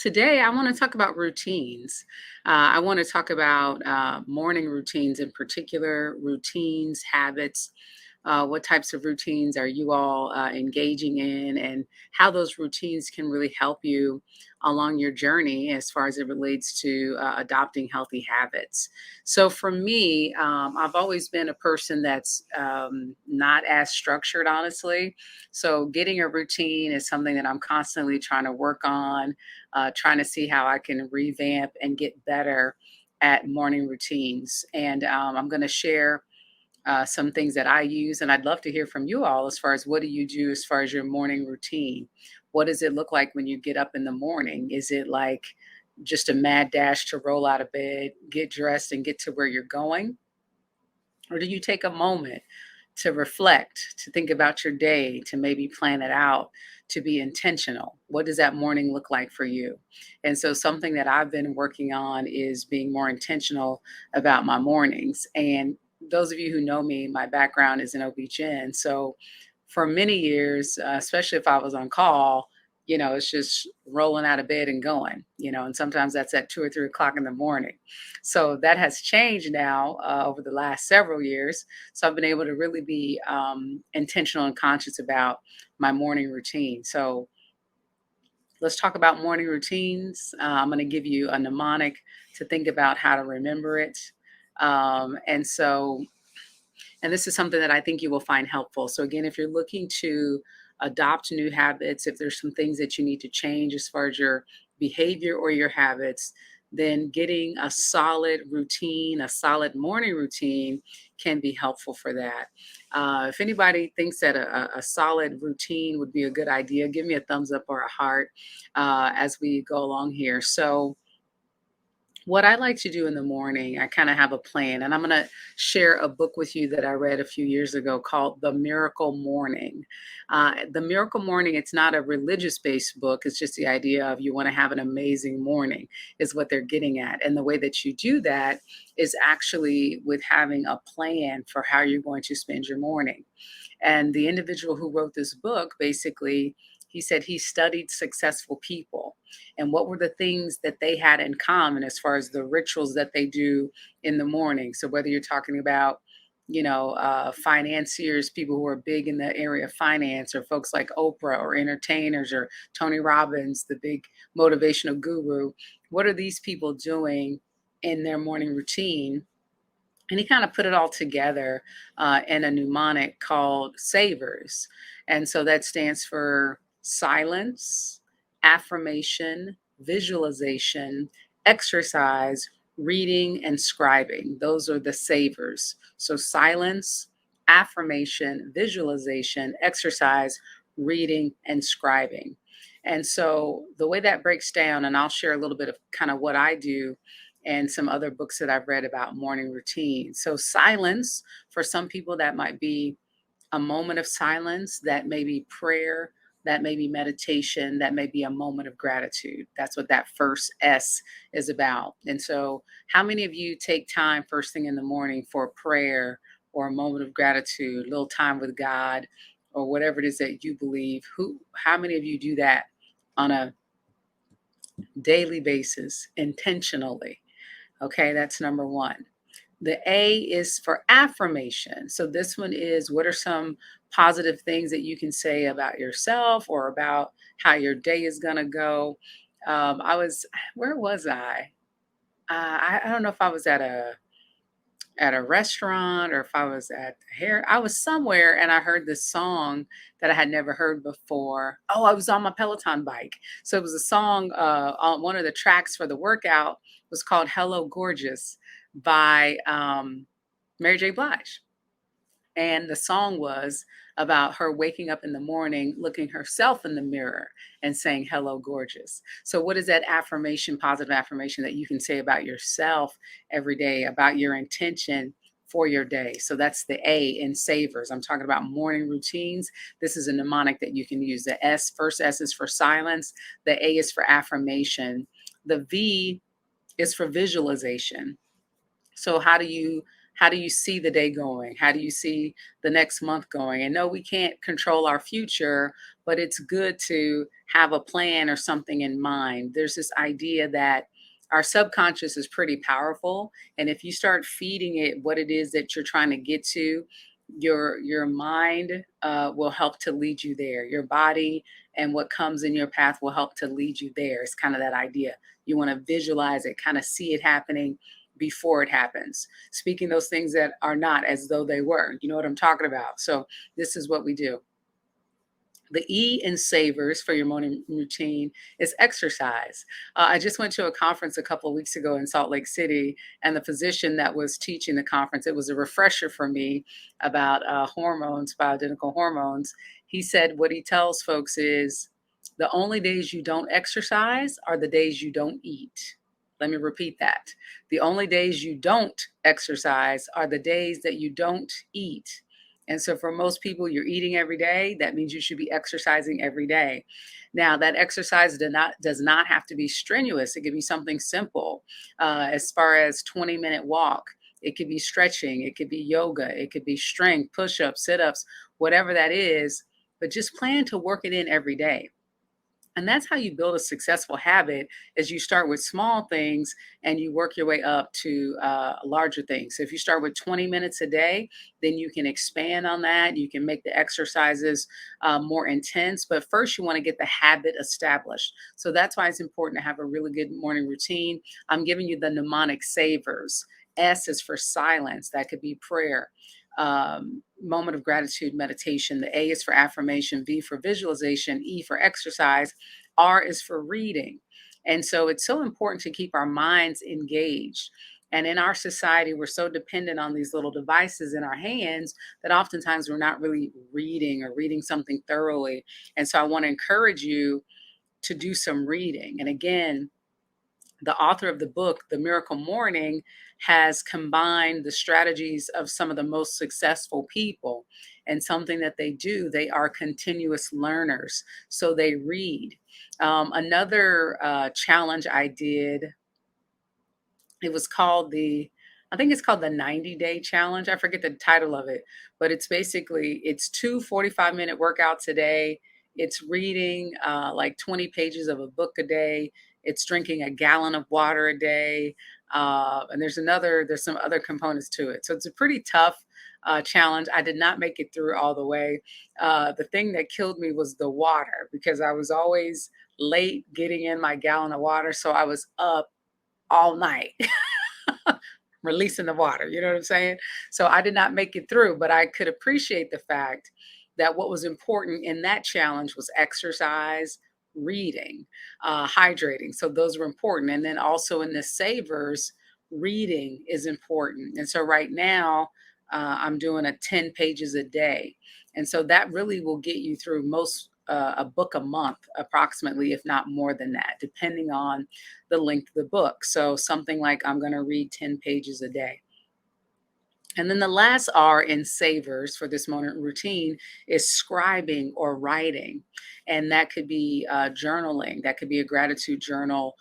Today, I want to talk about routines. I want to talk about morning routines in particular, routines, habits. What types of routines are you all engaging in, and how those routines can really help you along your journey as far as it relates to adopting healthy habits? So, for me, I've always been a person that's not as structured, honestly. So, getting a routine is something that I'm constantly trying to work on, trying to see how I can revamp and get better at morning routines. And I'm going to share some things that I use, and I'd love to hear from you all as far as what do you do as far as your morning routine? What does it look like when you get up in the morning? Is it like just a mad dash to roll out of bed, get dressed, and get to where you're going? Or do you take a moment to reflect, to think about your day, to maybe plan it out, to be intentional? What does that morning look like for you? And so, something that I've been working on is being more intentional about my mornings. And those of you who know me, my background is in OB/GYN. So, for many years, especially if I was on call, it's just rolling out of bed and going, and sometimes that's at 2 or 3 o'clock in the morning. So that has changed now over the last several years. So I've been able to really be intentional and conscious about my morning routine. So let's talk about morning routines. I'm going to give you a mnemonic to think about how to remember it. And so and this is something that I think you will find helpful. So, again, if you're looking to adopt new habits, if there's some things that you need to change as far as your behavior or your habits, then getting a solid routine, a solid morning routine can be helpful for that. If anybody thinks that a solid routine would be a good idea, give me a thumbs up or a heart as we go along here. So, what I like to do in the morning, I kind of have a plan, and I'm going to share a book with you that I read a few years ago called The Miracle Morning. The Miracle Morning, it's not a religious based book, it's just the idea of you want to have an amazing morning, is what they're getting at. And the way that you do that is actually with having a plan for how you're going to spend your morning. And the individual who wrote this book, basically, he said he studied successful people and what were the things that they had in common as far as the rituals that they do in the morning. So whether you're talking about, financiers, people who are big in the area of finance, or folks like Oprah, or entertainers, or Tony Robbins, the big motivational guru, what are these people doing in their morning routine? And he kind of put it all together in a mnemonic called S.A.V.E.R.S. And so that stands for silence, affirmation, visualization, exercise, reading, and scribing. Those are the S.A.V.E.R.S. So silence, affirmation, visualization, exercise, reading, and scribing. And so the way that breaks down, and I'll share a little bit of kind of what I do and some other books that I've read about morning routines. So, silence, for some people, that might be a moment of silence, that may be prayer, that may be meditation, that may be a moment of gratitude. That's what that first S is about. And so, how many of you take time first thing in the morning for a prayer or a moment of gratitude, a little time with God, or whatever it is that you believe? How many of you do that on a daily basis intentionally? Okay, that's number one. The A is for affirmation. So this one is, what are some positive things that you can say about yourself or about how your day is going to go? Where was I? I don't know if I was at a restaurant or if I was at hair. I was somewhere and I heard this song that I had never heard before. Oh, I was on my Peloton bike. So it was a song on one of the tracks for the workout was called Hello Gorgeous by Mary J. Blige. And the song was about her waking up in the morning, looking herself in the mirror and saying, "Hello, gorgeous." So, what is that affirmation, positive affirmation that you can say about yourself every day, about your intention for your day? So, that's the A in Savers. I'm talking about morning routines. This is a mnemonic that you can use. The first S is for silence, the A is for affirmation, the V is for visualization. So, how do you How do you see the day going? How do you see the next month going? And no, we can't control our future, but it's good to have a plan or something in mind. There's this idea that our subconscious is pretty powerful, and if you start feeding it what it is that you're trying to get to, your mind will help to lead you there. Your body and what comes in your path will help to lead you there. It's kind of that idea. You want to visualize it, kind of see it happening before it happens, speaking those things that are not as though they were. You know what I'm talking about? So this is what we do. The E in savers for your morning routine is exercise. I just went to a conference a couple of weeks ago in Salt Lake City, and the physician that was teaching the conference, it was a refresher for me about hormones, bioidentical hormones. He said what he tells folks is the only days you don't exercise are the days you don't eat. Let me repeat that. The only days you don't exercise are the days that you don't eat. And so for most people, you're eating every day. That means you should be exercising every day. Now, that exercise does not have to be strenuous. It could be something simple, as far as 20-minute walk. It could be stretching. It could be yoga. It could be strength, push-ups, sit-ups, whatever that is. But just plan to work it in every day. And that's how you build a successful habit, is you start with small things and you work your way up to larger things. So if you start with 20 minutes a day, then you can expand on that. You can make the exercises more intense. But first, you want to get the habit established. So that's why it's important to have a really good morning routine. I'm giving you the mnemonic savers. S is for silence. That could be prayer. Moment of gratitude meditation. The A is for affirmation, V for visualization, E for exercise, R is for reading. And so it's so important to keep our minds engaged. And in our society, we're so dependent on these little devices in our hands that oftentimes we're not really reading or reading something thoroughly. And so I want to encourage you to do some reading. And again, the author of the book, The Miracle Morning, has combined the strategies of some of the most successful people. And something that they do, they are continuous learners. So they read. Another challenge I did, it was called I think it's called the 90-day challenge. I forget the title of it, but it's basically, it's two 45-minute workouts a day. It's reading like 20 pages of a book a day. It's drinking a gallon of water a day. And there's some other components to it. So it's a pretty tough challenge. I did not make it through all the way. The thing that killed me was the water, because I was always late getting in my gallon of water. So I was up all night releasing the water. You know what I'm saying? So I did not make it through, but I could appreciate the fact that what was important in that challenge was exercise, reading, hydrating. So those were important. And then also in the savers, reading is important. And so right now, I'm doing a 10 pages a day. And so that really will get you through most a book a month, approximately, if not more than that, depending on the length of the book. So something like I'm going to read 10 pages a day. And then the last R in savers for this morning routine is scribing or writing. And that could be journaling, that could be a gratitude journal,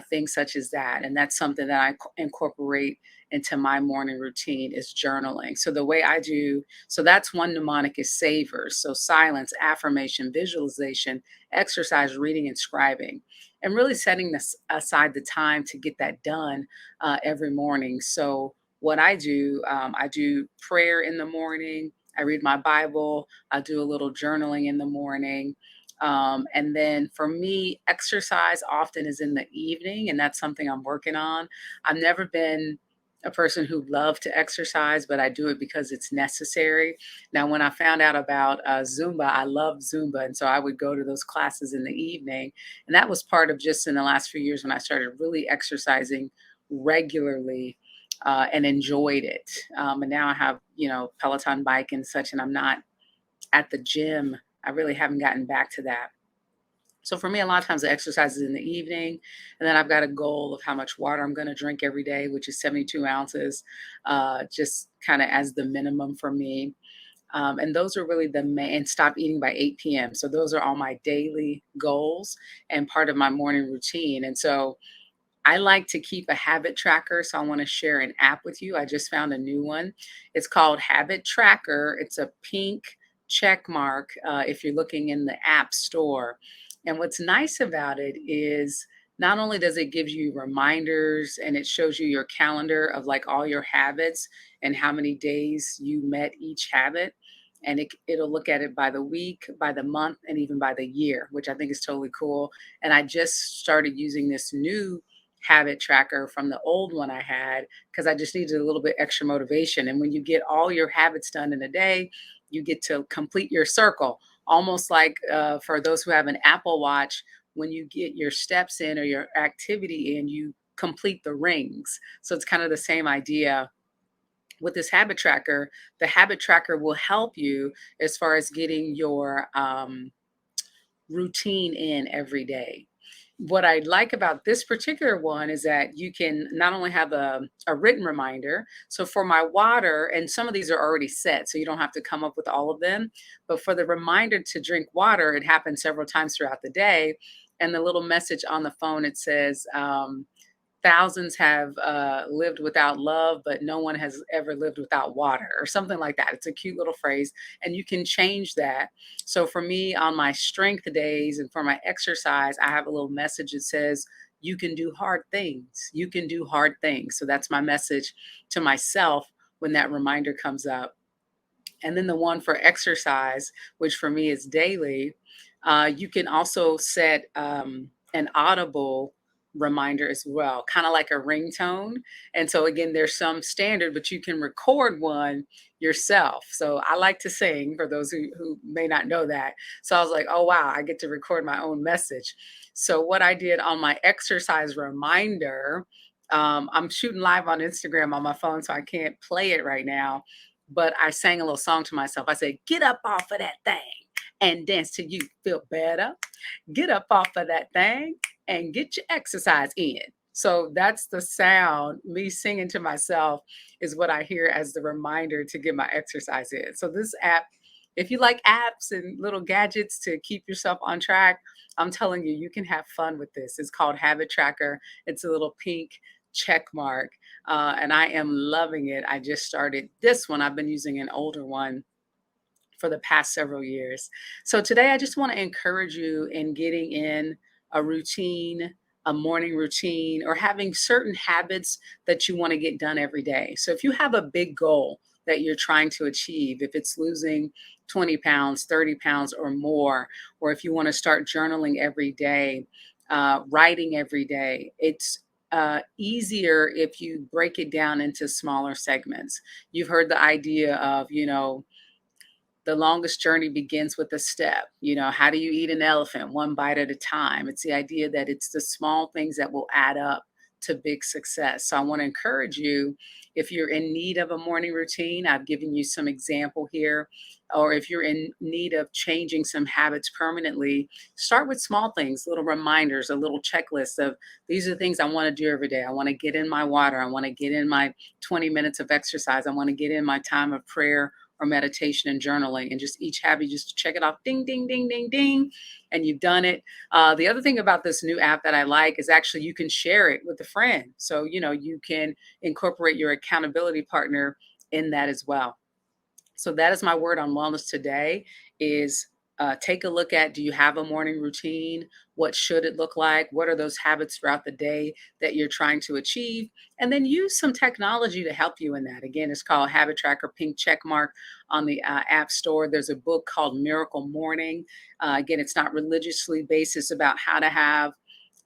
things such as that. And that's something that I incorporate into my morning routine, is journaling. So the way I do, so that's one mnemonic, is savers. So silence, affirmation, visualization, exercise, reading, and scribing. And really setting this aside the time to get that done every morning. So what I do prayer in the morning. I read my Bible. I do a little journaling in the morning. And then for me, exercise often is in the evening, and that's something I'm working on. I've never been a person who loved to exercise, but I do it because it's necessary. Now, when I found out about Zumba, I loved Zumba. And so I would go to those classes in the evening. And that was part of just in the last few years when I started really exercising regularly and enjoyed it. And now I have, Peloton bike and such, and I'm not at the gym. I really haven't gotten back to that. So for me, a lot of times the exercise is in the evening, and then I've got a goal of how much water I'm going to drink every day, which is 72 ounces, just kind of as the minimum for me. And those are really the main, and stop eating by 8 p.m. So those are all my daily goals and part of my morning routine. And so I like to keep a habit tracker, so I want to share an app with you. I just found a new one. It's called Habit Tracker. It's a pink check mark if you're looking in the App Store. And what's nice about it is not only does it give you reminders and it shows you your calendar of like all your habits and how many days you met each habit. And it'll look at it by the week, by the month, and even by the year, which I think is totally cool. And I just started using this new habit tracker from the old one I had because I just needed a little bit extra motivation. And when you get all your habits done in a day, you get to complete your circle. Almost like for those who have an Apple Watch, when you get your steps in or your activity in, you complete the rings. So it's kind of the same idea with this habit tracker. The habit tracker will help you as far as getting your routine in every day. What I like about this particular one is that you can not only have a written reminder, so for my water, and some of these are already set, so you don't have to come up with all of them, but for the reminder to drink water, it happens several times throughout the day. And the little message on the phone, it says, thousands have lived without love, but no one has ever lived without water, or something like that. It's a cute little phrase, and you can change that. So for me, on my strength days and for my exercise, I have a little message that says, you can do hard things. You can do hard things. So that's my message to myself when that reminder comes up. And then the one for exercise, which for me is daily, you can also set an audible reminder as well, kind of like a ringtone. And so, again, there's some standard, but you can record one yourself. So I like to sing for those who may not know that. So I was like, oh, wow, I get to record my own message. So, what I did on my exercise reminder, I'm shooting live on Instagram on my phone, so I can't play it right now, but I sang a little song to myself. I said, "Get up off of that thing and dance till you feel better. Get up off of that thing and get your exercise in." So that's the sound, me singing to myself is what I hear as the reminder to get my exercise in. So this app, if you like apps and little gadgets to keep yourself on track, I'm telling you, you can have fun with this. It's called Habit Tracker. It's a little pink check mark, and I am loving it. I just started this one. I've been using an older one for the past several years. So today I just want to encourage you in getting in a routine, a morning routine, or having certain habits that you want to get done every day. So if you have a big goal that you're trying to achieve, if it's losing 20 pounds, 30 pounds, or more, or if you want to start journaling every day, writing every day, it's easier if you break it down into smaller segments. You've heard the idea of, the longest journey begins with a step. How do you eat an elephant? One bite at a time. It's the idea that it's the small things that will add up to big success. So I want to encourage you, if you're in need of a morning routine, I've given you some example here, or if you're in need of changing some habits permanently, start with small things, little reminders, a little checklist of these are the things I want to do every day. I want to get in my water. I want to get in my 20 minutes of exercise. I want to get in my time of prayer or meditation and journaling, and just each habit, just check it off, ding, ding, ding, ding, ding, and you've done it. The other thing about this new app that I like is actually you can share it with a friend. So, you can incorporate your accountability partner in that as well. So that is my word on wellness today is take a look at, do you have a morning routine? What should it look like? What are those habits throughout the day that you're trying to achieve? And then use some technology to help you in that. Again, it's called Habit Tracker, pink check mark on the App Store. There's a book called Miracle Morning. Again, it's not religiously based. It's about how to have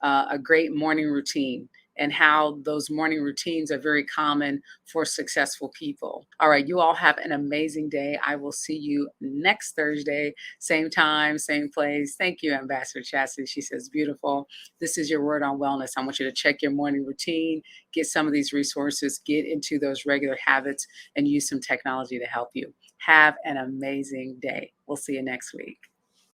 a great morning routine and how those morning routines are very common for successful people. All right, you all have an amazing day. I will see you next Thursday, same time, same place. Thank you, Ambassador Chastity. She says, beautiful. This is your word on wellness. I want you to check your morning routine, get some of these resources, get into those regular habits, and use some technology to help you. Have an amazing day. We'll see you next week.